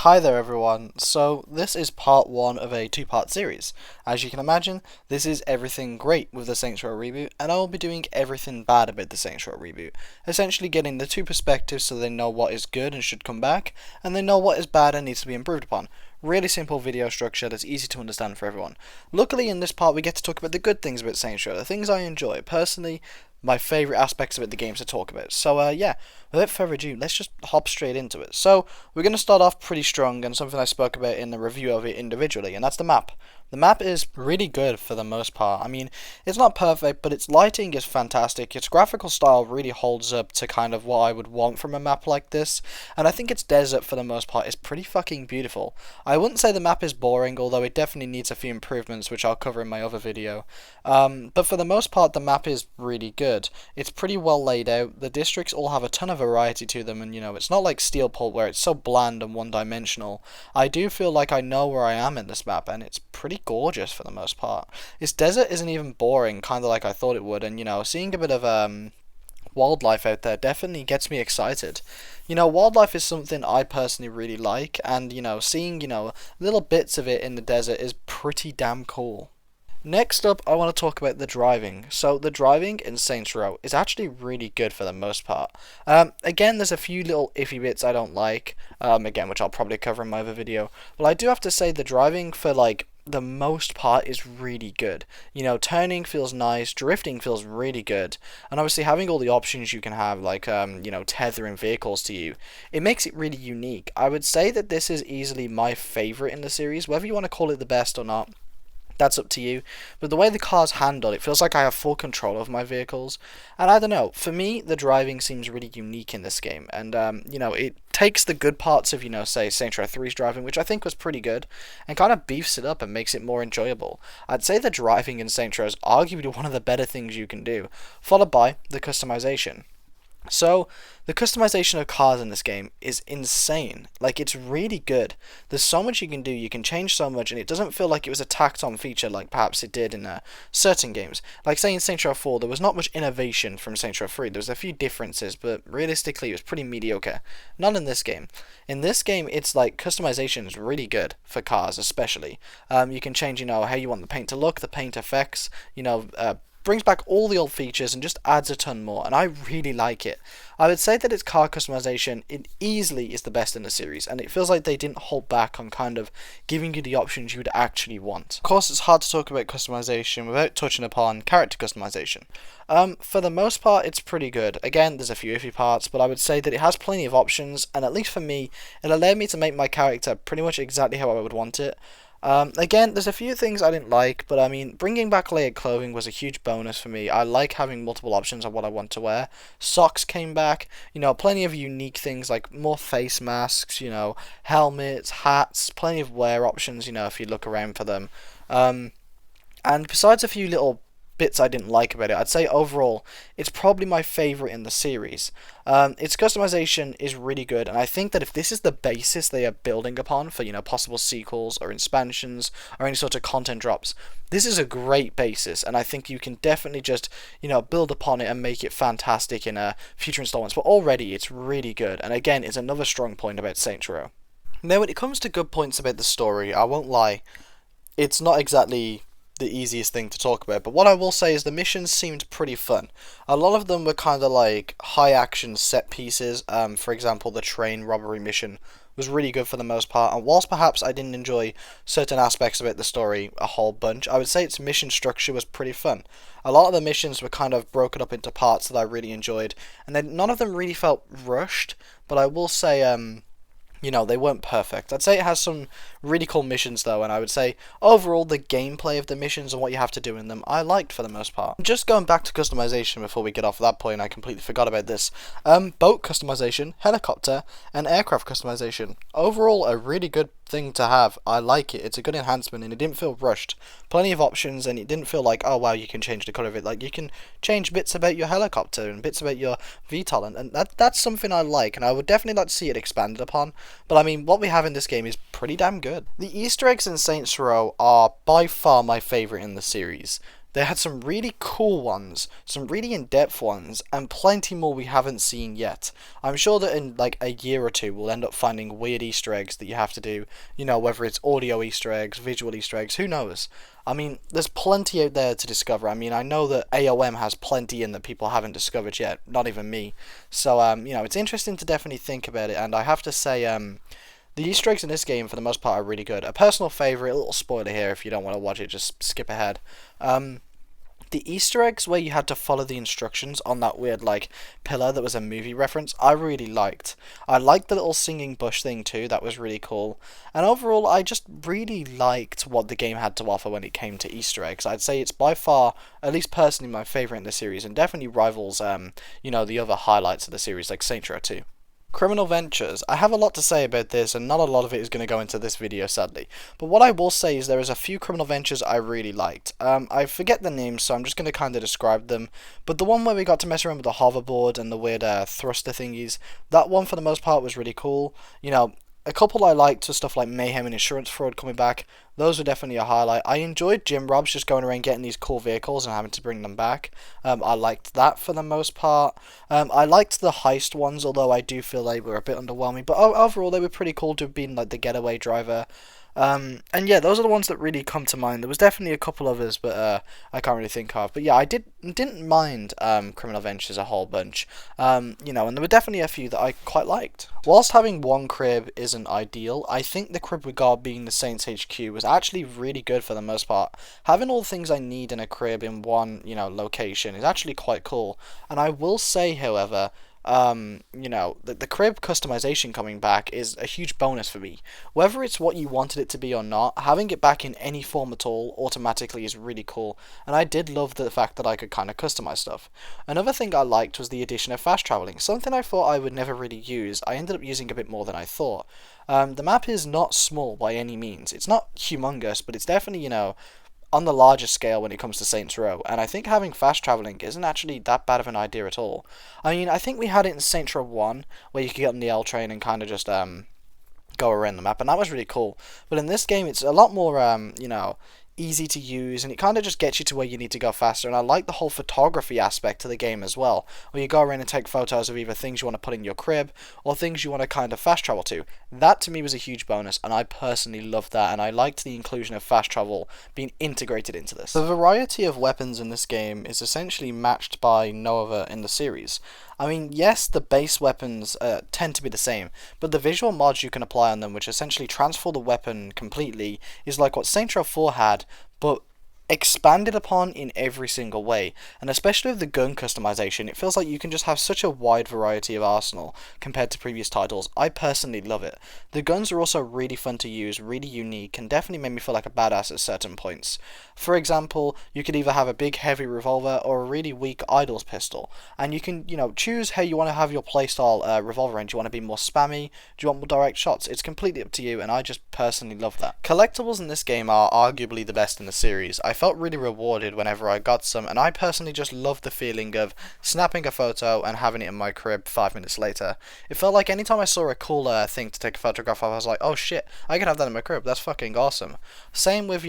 Hi there everyone, so this is part 1 of a two-part series. As you can imagine, this is everything great with the Saints Row reboot, and I will be doing everything bad about the Saints Row reboot. Essentially getting the two perspectives so they know what is good and should come back, and they know what is bad and needs to be improved upon. Really simple video structure that's easy to understand for everyone. Luckily in this part we get to talk about the good things about Saints Row, the things I enjoy. Personally, my favourite aspects of it, the games to talk about. So yeah, without further ado, let's just hop straight into it. So we're going to start off pretty strong and something I spoke about in the review of it individually, and that's the map. The map is really good for the most part. I mean, it's not perfect, but its lighting is fantastic. Its graphical style really holds up to kind of what I would want from a map like this. And I think its desert, for the most part, is pretty fucking beautiful. I wouldn't say the map is boring, although it definitely needs a few improvements, which I'll cover in my other video. But for the most part, the map is really good. It's pretty well laid out. The districts all have a ton of variety to them, and it's not like Steelport where it's so bland and one-dimensional. I do feel like I know where I am in this map, and it's pretty gorgeous for the most part. Its desert isn't even boring, kind of like I thought it would, and seeing a bit of wildlife out there definitely gets me excited. Wildlife is something I personally really like, and seeing little bits of it in the desert is pretty damn cool. Next up, I want to talk about the driving. So the driving in Saints Row is actually really good for the most part. Again, there's a few little iffy bits I don't like, again, which I'll probably cover in my other video. But I do have to say the driving for the most part is really good. Turning feels nice, drifting feels really good, and obviously having all the options you can have, like tethering vehicles to you, it makes it really unique. I would say that this is easily my favorite in the series, whether you want to call it the best or not. That's up to you, but the way the car's handled, it feels like I have full control of my vehicles, and I don't know, for me, the driving seems really unique in this game, and, it takes the good parts of, say, Saints Row 3's driving, which I think was pretty good, and kind of beefs it up and makes it more enjoyable. I'd say the driving in Saints Row is arguably one of the better things you can do, followed by the customization. So, the customization of cars in this game is insane. It's really good. There's so much you can do, you can change so much, and it doesn't feel like it was a tacked on feature like perhaps it did in certain games. Like, say, in Saints Row 4, there was not much innovation from Saints Row 3. There was a few differences, but realistically, it was pretty mediocre. Not in this game. In this game, it's customization is really good, for cars especially. You can change, how you want the paint to look, the paint effects, brings back all the old features and just adds a ton more, and I really like it. I would say that its car customization, it easily is the best in the series, and it feels like they didn't hold back on kind of giving you the options you'd actually want. Of course, it's hard to talk about customization without touching upon character customization. For the most part, it's pretty good. Again, there's a few iffy parts, but I would say that it has plenty of options, and at least for me, it allowed me to make my character pretty much exactly how I would want it. Again, there's a few things I didn't like, but I mean, bringing back layered clothing was a huge bonus for me. I like having multiple options on what I want to wear. Socks came back, plenty of unique things like more face masks, helmets, hats, plenty of wear options, if you look around for them. And besides a few little bits I didn't like about it, I'd say overall it's probably my favorite in the series. Its customization is really good, and I think that if this is the basis they are building upon for possible sequels or expansions or any sort of content drops, this is a great basis, and I think you can definitely just build upon it and make it fantastic in future installments. But already it's really good, and again, it's another strong point about Saints Row. Now, when it comes to good points about the story, I won't lie, it's not exactly the easiest thing to talk about, but what I will say is the missions seemed pretty fun. A lot of them were kind of like high action set pieces. For example, the train robbery mission was really good for the most part, and whilst perhaps I didn't enjoy certain aspects about the story a whole bunch, I would say its mission structure was pretty fun. A lot of the missions were kind of broken up into parts that I really enjoyed, and then none of them really felt rushed, but I will say they weren't perfect. I'd say it has some really cool missions though, and I would say overall the gameplay of the missions and what you have to do in them I liked for the most part. Just going back to customization before we get off that point, I completely forgot about this. Boat customization, helicopter, and aircraft customization. Overall a really good thing to have. I like it. It's a good enhancement, and it didn't feel rushed. Plenty of options, and it didn't feel like, oh wow, you can change the colour of it. Like, you can change bits about your helicopter and bits about your VTOL, and that's something I like, and I would definitely like to see it expanded upon. But I mean, what we have in this game is pretty damn good. The Easter eggs in Saints Row are by far my favourite in the series. They had some really cool ones, some really in-depth ones, and plenty more we haven't seen yet. I'm sure that in like a year or two we'll end up finding weird Easter eggs that you have to do, whether it's audio Easter eggs, visual Easter eggs, who knows? I mean, there's plenty out there to discover. I mean, I know that AOM has plenty in that people haven't discovered yet, not even me. So, it's interesting to definitely think about it, and I have to say, the Easter eggs in this game, for the most part, are really good. A personal favourite, a little spoiler here, if you don't want to watch it, just skip ahead. The Easter eggs where you had to follow the instructions on that weird, like, pillar that was a movie reference, I really liked. I liked the little singing bush thing too, that was really cool. And overall, I just really liked what the game had to offer when it came to Easter eggs. I'd say it's by far, at least personally, my favourite in the series, and definitely rivals, the other highlights of the series, like Saints Row 2. Criminal Ventures. I have a lot to say about this, and not a lot of it is going to go into this video, sadly. But what I will say is there is a few Criminal Ventures I really liked. I forget the names, so I'm just going to kind of describe them. But the one where we got to mess around with the hoverboard and the weird thruster thingies, that one for the most part was really cool. A couple I liked was stuff like Mayhem and Insurance Fraud coming back. Those were definitely a highlight. I enjoyed Jim Robs just going around getting these cool vehicles and having to bring them back. I liked that for the most part. I liked the heist ones, although I do feel they were a bit underwhelming. But overall, they were pretty cool to have been like the getaway driver. And yeah, those are the ones that really come to mind. There was definitely a couple others, but I can't really think of. But yeah, I didn't mind Criminal Ventures a whole bunch. And there were definitely a few that I quite liked. Whilst having one crib isn't ideal, I think the crib we got being the Saints HQ was actually really good for the most part. Having all the things I need in a crib in one, location is actually quite cool. And I will say, however, the crib customization coming back is a huge bonus for me. Whether it's what you wanted it to be or not, having it back in any form at all automatically is really cool, and I did love the fact that I could kind of customize stuff. Another thing I liked was the addition of fast traveling, something I thought I would never really use. I ended up using a bit more than I thought. The map is not small by any means. It's not humongous, but it's definitely, on the larger scale when it comes to Saints Row, and I think having fast travelling isn't actually that bad of an idea at all. I mean, I think we had it in Saints Row 1, where you could get on the L train and kind of just go around the map, and that was really cool. But in this game, it's a lot more, easy to use, and it kind of just gets you to where you need to go faster. And I like the whole photography aspect to the game as well, where you go around and take photos of either things you want to put in your crib or things you want to kind of fast travel to. That to me was a huge bonus, and I personally loved that, and I liked the inclusion of fast travel being integrated into this. The variety of weapons in this game is essentially matched by no other in the series. I mean, yes, the base weapons tend to be the same, but the visual mods you can apply on them, which essentially transform the weapon completely, is like what Saints Row 4 had, but expanded upon in every single way. And especially with the gun customization, it feels like you can just have such a wide variety of arsenal compared to previous titles. I personally love it. The guns are also really fun to use, really unique, and definitely made me feel like a badass at certain points. For example, you could either have a big heavy revolver or a really weak idles pistol, and you can, choose how you want to have your playstyle revolver range. Do you want to be more spammy? Do you want more direct shots? It's completely up to you, and I just personally love that. Collectibles in this game are arguably the best in the series. I felt really rewarded whenever I got some, and I personally just loved the feeling of snapping a photo and having it in my crib 5 minutes later. It felt like anytime I saw a cool thing to take a photograph of, I was like, oh shit, I can have that in my crib, that's fucking awesome. Same with,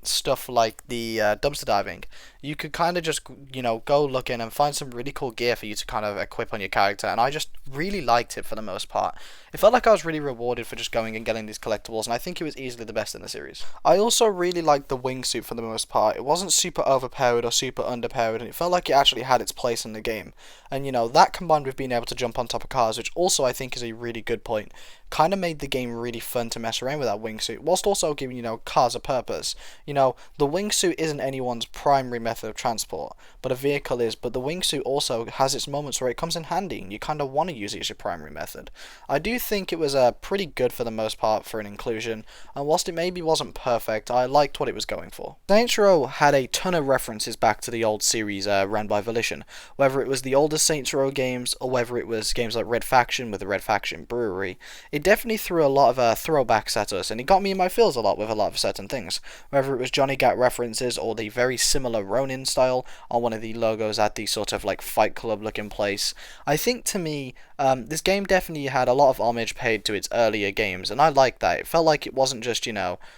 stuff like the dumpster diving. You could kind of just, go looking and find some really cool gear for you to kind of equip on your character, and I just really liked it for the most part. It felt like I was really rewarded for just going and getting these collectibles, and I think it was easily the best in the series. I also really liked the wingsuit for the most part. It wasn't super overpowered or super underpowered, and it felt like it actually had its place in the game. And, that combined with being able to jump on top of cars, which also I think is a really good point, kind of made the game really fun to mess around with that wingsuit, whilst also giving, cars a purpose. The wingsuit isn't anyone's primary method of transport, but a vehicle is, but the wingsuit also has its moments where it comes in handy, and you kind of want to use it as your primary method. I do think it was pretty good for the most part for an inclusion, and whilst it maybe wasn't perfect, I liked what it was going for. Saints Row had a ton of references back to the old series ran by Volition, whether it was the older Saints Row games, or whether it was games like Red Faction with the Red Faction Brewery. It definitely threw a lot of throwbacks at us, and it got me in my feels a lot with a lot of certain things, whether it was Johnny Gat references or the very similar Ronin style on one of the logos at the sort of like Fight Club looking place. I think to me, this game definitely had a lot of homage paid to its earlier games, and I liked that. It felt like it wasn't just,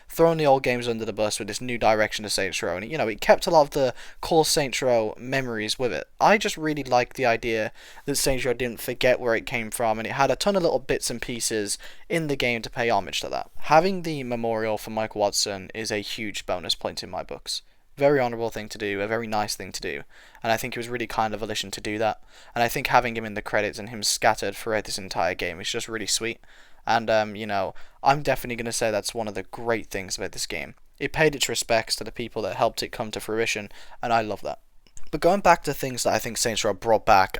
throwing the old games under the bus with this new direction introduction to Saints Row, and it kept a lot of the core Saints Row memories with it. I just really liked the idea that Saints Row didn't forget where it came from, and it had a ton of little bits and pieces in the game to pay homage to that. Having the memorial for Michael Watson is a huge bonus point in my books. Very honourable thing to do, a very nice thing to do, and I think it was really kind of Volition to do that. And I think having him in the credits and him scattered throughout this entire game is just really sweet. And I'm definitely going to say that's one of the great things about this game. It paid its respects to the people that helped it come to fruition, and I love that. But going back to things that I think Saints Row brought back,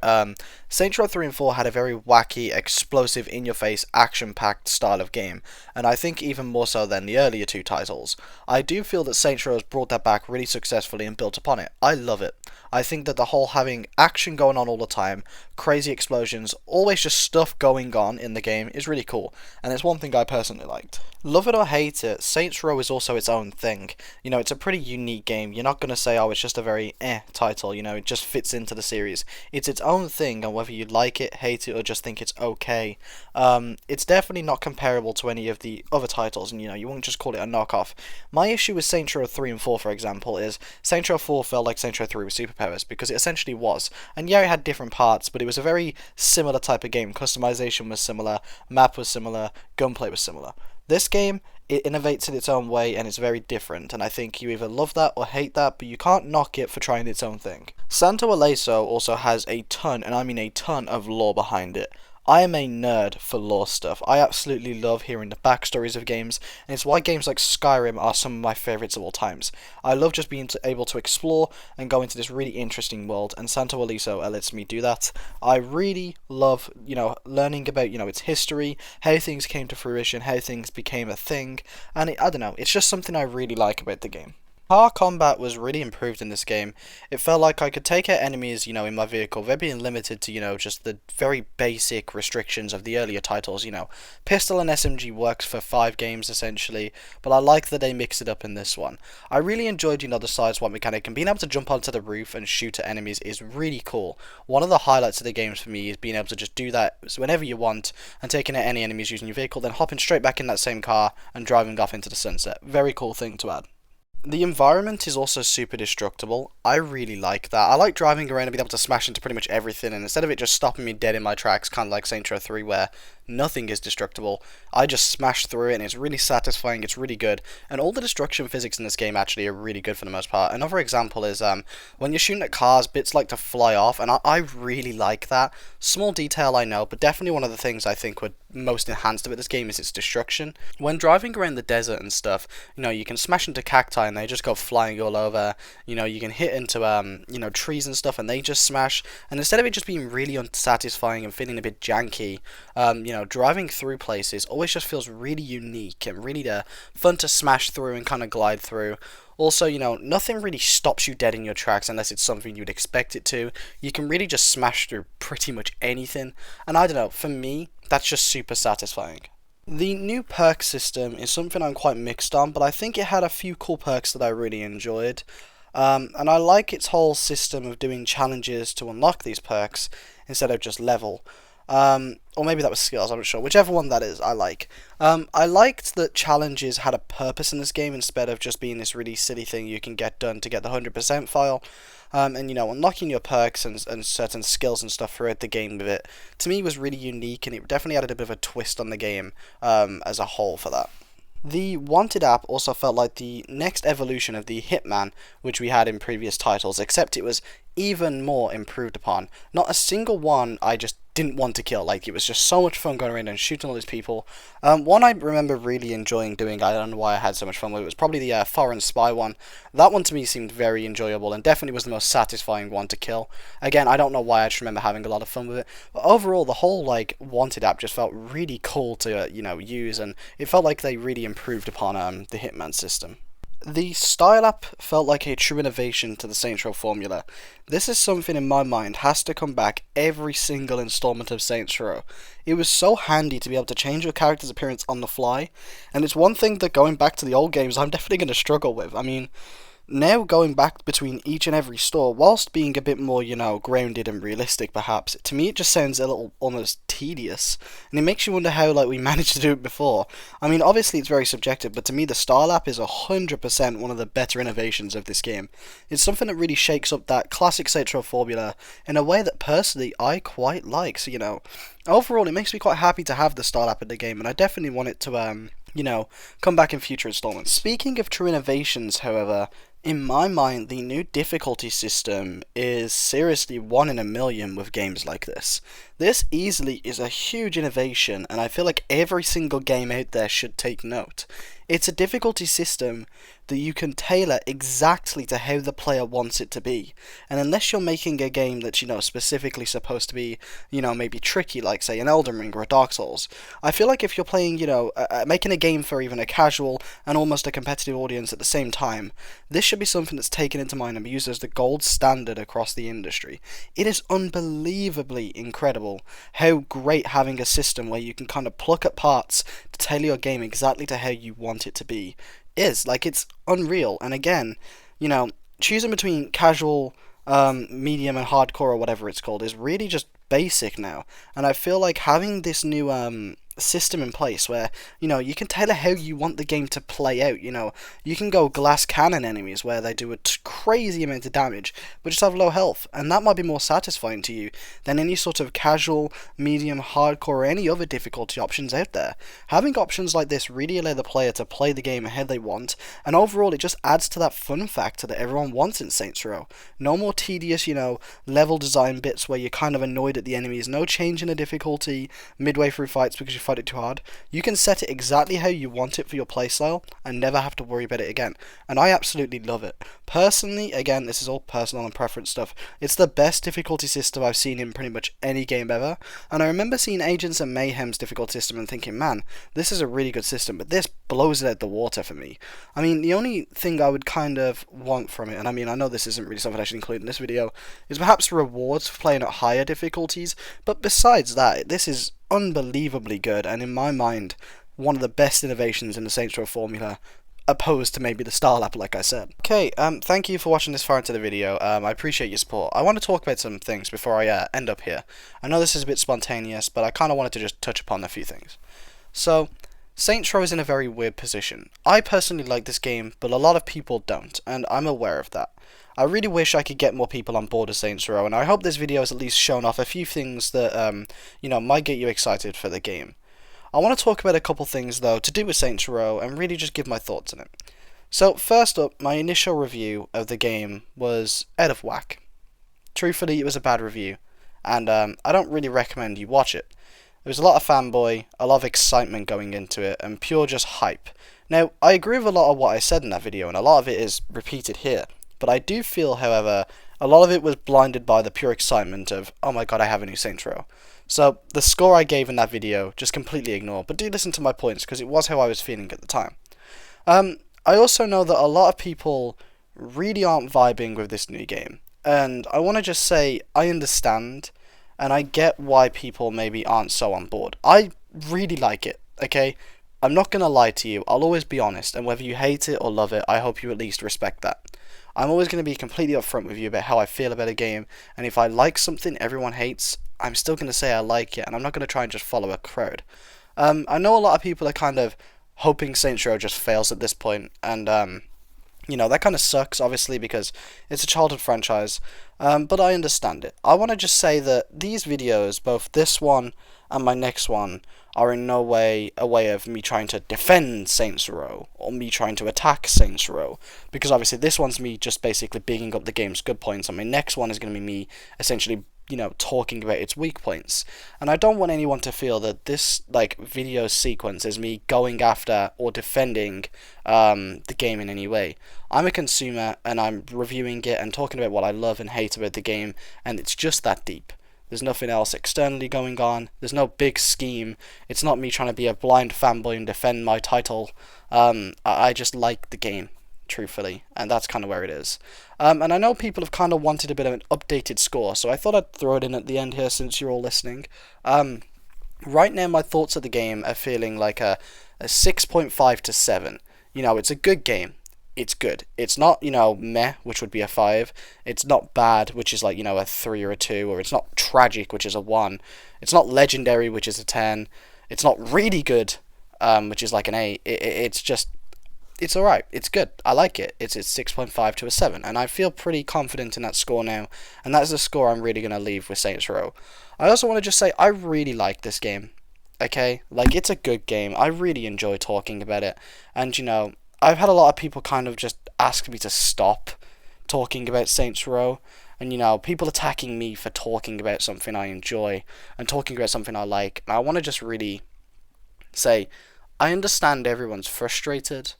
Saints Row 3 and 4 had a very wacky, explosive, in-your-face, action-packed style of game, and I think even more so than the earlier two titles. I do feel that Saints Row has brought that back really successfully and built upon it. I love it. I think that the whole having action going on all the time, crazy explosions, always just stuff going on in the game is really cool, and it's one thing I personally liked. Love it or hate it, Saints Row is also its own thing. It's a pretty unique game. You're not going to say, oh, it's just a very title, it just fits into the series. It's its own thing, and whether you like it, hate it, or just think it's okay, it's definitely not comparable to any of the other titles, and you won't just call it a knockoff. My issue with Saints Row 3 and 4, for example, is Saints Row 4 felt like Saints Row 3 with superpowers, because it essentially was. And yeah, it had different parts, but it was a very similar type of game. Customization was similar, map was similar, gunplay was similar. This game, it innovates in its own way, and it's very different, and I think you either love that or hate that, but you can't knock it for trying its own thing. Santo Ileso also has a ton, and I mean a ton, of lore behind it. I am a nerd for lore stuff. I absolutely love hearing the backstories of games, and it's why games like Skyrim are some of my favourites of all times. I love just being able to explore and go into this really interesting world, and Santo Ileso lets me do that. I really love, learning about, its history, how things came to fruition, how things became a thing, and I don't know, it's just something I really like about the game. Car combat was really improved in this game. It felt like I could take out enemies, in my vehicle. They're being limited to, just the very basic restrictions of the earlier titles, Pistol and SMG works for 5 games, essentially, but I like that they mix it up in this one. I really enjoyed, the sideswipe mechanic, and being able to jump onto the roof and shoot at enemies is really cool. One of the highlights of the games for me is being able to just do that whenever you want, and taking out any enemies using your vehicle, then hopping straight back in that same car and driving off into the sunset. Very cool thing to add. The environment is also super destructible. I really like that. I like driving around and being able to smash into pretty much everything, and instead of it just stopping me dead in my tracks, kind of like Saints Row 3 where nothing is destructible, I just smash through it, and it's really satisfying, it's really good, and all the destruction physics in this game actually are really good for the most part. Another example is when you're shooting at cars, bits like to fly off, and I really like that. Small detail, I know, but definitely one of the things I think would most enhanced about this game is its destruction. When driving around the desert and stuff, you can smash into cacti and they just go flying all over. You can hit into trees and stuff and they just smash. And instead of it just being really unsatisfying and feeling a bit janky, driving through places always just feels really unique and really fun to smash through and kind of glide through. Also, nothing really stops you dead in your tracks unless it's something you'd expect it to. You can really just smash through pretty much anything. And I don't know, for me, that's just super satisfying. The new perk system is something I'm quite mixed on, but I think it had a few cool perks that I really enjoyed. And I like its whole system of doing challenges to unlock these perks instead of just level. Or maybe that was skills, I'm not sure. Whichever one that is, I like. I liked that challenges had a purpose in this game instead of just being this really silly thing you can get done to get the 100% file. And unlocking your perks and certain skills and stuff throughout the game with it, to me was really unique, and it definitely added a bit of a twist on the game as a whole for that. The Wanted app also felt like the next evolution of the Hitman, which we had in previous titles, except it was even more improved upon. Not a single one I just didn't want to kill. Like, it was just so much fun going around and shooting all these people. One I remember really enjoying doing, I don't know why I had so much fun with it, was probably the foreign spy one. That one to me seemed very enjoyable and definitely was the most satisfying one to kill. Again, I don't know why, I just remember having a lot of fun with it. But overall, the whole, Wanted app just felt really cool to, use, and it felt like they really improved upon the Hitman system. The Style app felt like a true innovation to the Saints Row formula. This is something in my mind has to come back every single installment of Saints Row. It was so handy to be able to change your character's appearance on the fly, and it's one thing that going back to the old games I'm definitely going to struggle with. I mean, Now going back between each and every store, whilst being a bit more, grounded and realistic perhaps, to me it just sounds a little almost tedious, and it makes you wonder how we managed to do it before. I mean, obviously it's very subjective, but to me the Star Lap is 100% one of the better innovations of this game. It's something that really shakes up that classic Saints Row formula in a way that personally I quite like. So, overall it makes me quite happy to have the Star Lap in the game, and I definitely want it to, come back in future installments. Speaking of true innovations, however, in my mind, the new difficulty system is seriously one in a million with games like this. This easily is a huge innovation, and I feel like every single game out there should take note. It's a difficulty system that you can tailor exactly to how the player wants it to be. And unless you're making a game that's, specifically supposed to be, maybe tricky, like, say, an Elden Ring or a Dark Souls, I feel like if you're playing, making a game for even a casual and almost a competitive audience at the same time, this should be something that's taken into mind and be used as the gold standard across the industry. It is unbelievably incredible how great having a system where you can kind of pluck at parts to tailor your game exactly to how you want it to be is. Like, it's unreal. And again, choosing between casual, medium, and hardcore, or whatever it's called, is really just basic now. And I feel like having this new system in place where you can tailor how you want the game to play out. You can go glass cannon enemies where they do a crazy amount of damage but just have low health, and that might be more satisfying to you than any sort of casual, medium, hardcore, or any other difficulty options out there. Having options like this really allow the player to play the game how they want, and overall it just adds to that fun factor that everyone wants in Saints Row. No more tedious level design bits where you're kind of annoyed at the enemies. No change in the difficulty midway through fights because you fight it too hard. You can set it exactly how you want it for your playstyle and never have to worry about it again. And I absolutely love it. Personally, again, this is all personal and preference stuff, it's the best difficulty system I've seen in pretty much any game ever. And I remember seeing Agents of Mayhem's difficulty system and thinking, man, this is a really good system, but this blows it out the water for me. I mean, the only thing I would kind of want from it, and I mean, I know this isn't really something I should include in this video, is perhaps rewards for playing at higher difficulties, but besides that, this is unbelievably good, and in my mind, one of the best innovations in the Saints Row formula, opposed to maybe the Star Lap, like I said. Okay, thank you for watching this far into the video. I appreciate your support. I want to talk about some things before I end up here. I know this is a bit spontaneous, but I kind of wanted to just touch upon a few things. So, Saints Row is in a very weird position. I personally like this game, but a lot of people don't, and I'm aware of that. I really wish I could get more people on board with Saints Row, and I hope this video has at least shown off a few things that, might get you excited for the game. I want to talk about a couple things, though, to do with Saints Row, and really just give my thoughts on it. So, first up, my initial review of the game was out of whack. Truthfully, it was a bad review, and I don't really recommend you watch it. There was a lot of fanboy, a lot of excitement going into it, and pure just hype. Now, I agree with a lot of what I said in that video, and a lot of it is repeated here. But I do feel, however, a lot of it was blinded by the pure excitement of, oh my god, I have a new Saints Row. So, the score I gave in that video, just completely ignore, but do listen to my points, because it was how I was feeling at the time. I also know that a lot of people really aren't vibing with this new game, and I want to just say, I understand, and I get why people maybe aren't so on board. I really like it, okay? I'm not going to lie to you, I'll always be honest, and whether you hate it or love it, I hope you at least respect that. I'm always going to be completely upfront with you about how I feel about a game, and if I like something everyone hates, I'm still going to say I like it, and I'm not going to try and just follow a crowd. I know a lot of people are kind of hoping Saints Row just fails at this point, and that kind of sucks, obviously, because it's a childhood franchise, but I understand it. I want to just say that these videos, both this one and my next one, are in no way a way of me trying to defend Saints Row, or me trying to attack Saints Row, because obviously this one's me just basically bigging up the game's good points, and my next one is going to be me essentially talking about its weak points. And I don't want anyone to feel that this video sequence is me going after or defending the game in any way. I'm a consumer and I'm reviewing it and talking about what I love and hate about the game, and it's just that deep. There's nothing else externally going on. There's no big scheme. It's not me trying to be a blind fanboy and defend my title. I just like the game, truthfully, and that's kind of where it is. And I know people have kind of wanted a bit of an updated score, so I thought I'd throw it in at the end here since you're all listening. Right now, my thoughts of the game are feeling like a 6.5 to 7. It's a good game. it's good. It's not, meh, which would be a 5. It's not bad, which is like, a 3 or a 2, or it's not tragic, which is a 1. It's not legendary, which is a 10. It's not really good, which is like an 8. It's just, it's alright. It's good. I like it. It's 6.5 to a 7, and I feel pretty confident in that score now, and that's the score I'm really going to leave with Saints Row. I also want to just say, I really like this game. Okay? Like, it's a good game. I really enjoy talking about it, and, I've had a lot of people kind of just ask me to stop talking about Saints Row, and people attacking me for talking about something I enjoy and talking about something I like. And I want to just really say, I understand everyone's frustrated,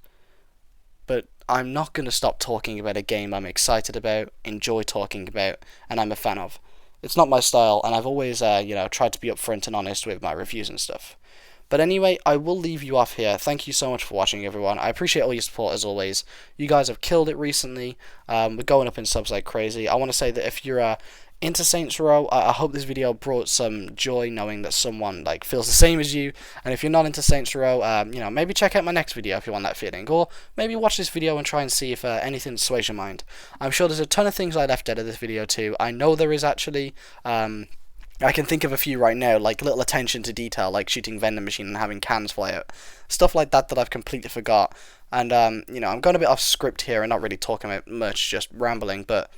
but I'm not going to stop talking about a game I'm excited about, enjoy talking about, and I'm a fan of. It's not my style, and I've always, tried to be upfront and honest with my reviews and stuff. But anyway, I will leave you off here. Thank you so much for watching, everyone. I appreciate all your support, as always. You guys have killed it recently. We're going up in subs like crazy. I want to say that if you're into Saints Row, I hope this video brought some joy knowing that someone feels the same as you. And if you're not into Saints Row, maybe check out my next video if you want that feeling. Or maybe watch this video and try and see if anything sways your mind. I'm sure there's a ton of things I left out of this video too. I know there is actually. I can think of a few right now, like little attention to detail, like shooting vending machine and having cans fly out. Stuff like that I've completely forgot. And, I'm going a bit off script here and not really talking about much, just rambling. But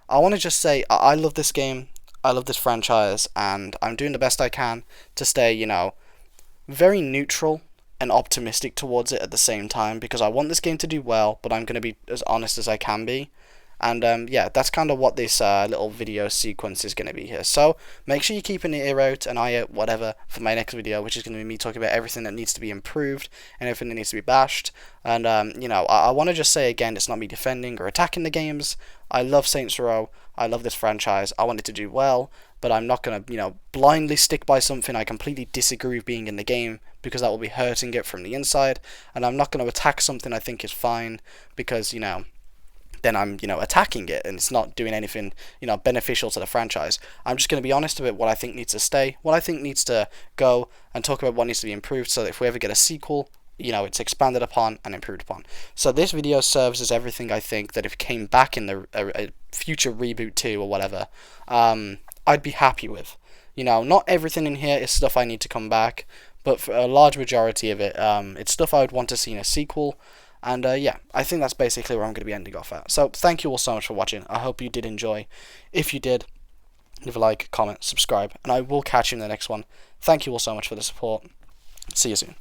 I want to just say, I love this game, I love this franchise, and I'm doing the best I can to stay, very neutral and optimistic towards it at the same time, because I want this game to do well, but I'm going to be as honest as I can be. And yeah, that's kind of what this little video sequence is going to be here. So make sure you keep an ear out, an eye out, whatever, for my next video, which is going to be me talking about everything that needs to be improved and everything that needs to be bashed. And I want to just say again, it's not me defending or attacking the games. I love Saints Row. I love this franchise. I want it to do well, but I'm not going to, blindly stick by something I completely disagree with being in the game, because that will be hurting it from the inside. And I'm not going to attack something I think is fine because, then I'm, attacking it, and it's not doing anything, beneficial to the franchise. I'm just going to be honest about what I think needs to stay, what I think needs to go, and talk about what needs to be improved, so that if we ever get a sequel, it's expanded upon and improved upon. So this video serves as everything I think that if it came back in a future reboot 2 or whatever, I'd be happy with. Not everything in here is stuff I need to come back, but for a large majority of it, it's stuff I would want to see in a sequel. And yeah, I think that's basically where I'm going to be ending off at. So thank you all so much for watching. I hope you did enjoy. If you did, leave a like, comment, subscribe, and I will catch you in the next one. Thank you all so much for the support. See you soon.